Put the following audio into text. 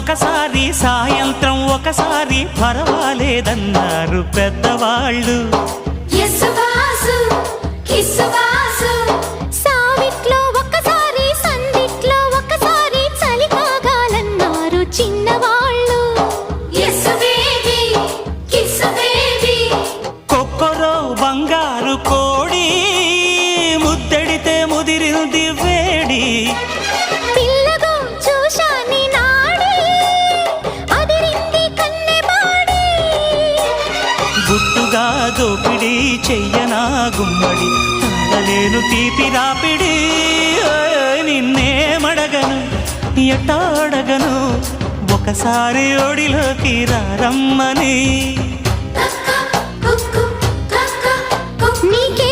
ఒకసారి సాయంత్రం ఒకసారి పర్వాలేదన్నారు పెద్దవాళ్ళు. సావిట్లో ఒకసారి సందిట్లో ఒకసారి చలి కాగాలన్నారు చిన్నవాళ్ళు. కొక్కరో బంగారు కోడి ముద్దడితే ముదిరింది వేడి. పిల్లగో చూశాని నాడి అదిరింది కన్నెమాడి. గుట్టుగా దోపిడి చెయ్యనా గుమ్మడి తాళలేను తీపి రాపిడి. నిన్నేమడగను ఎట్టాడగను ఒకసారి ఒడిలోకి రమ్మని. నీకే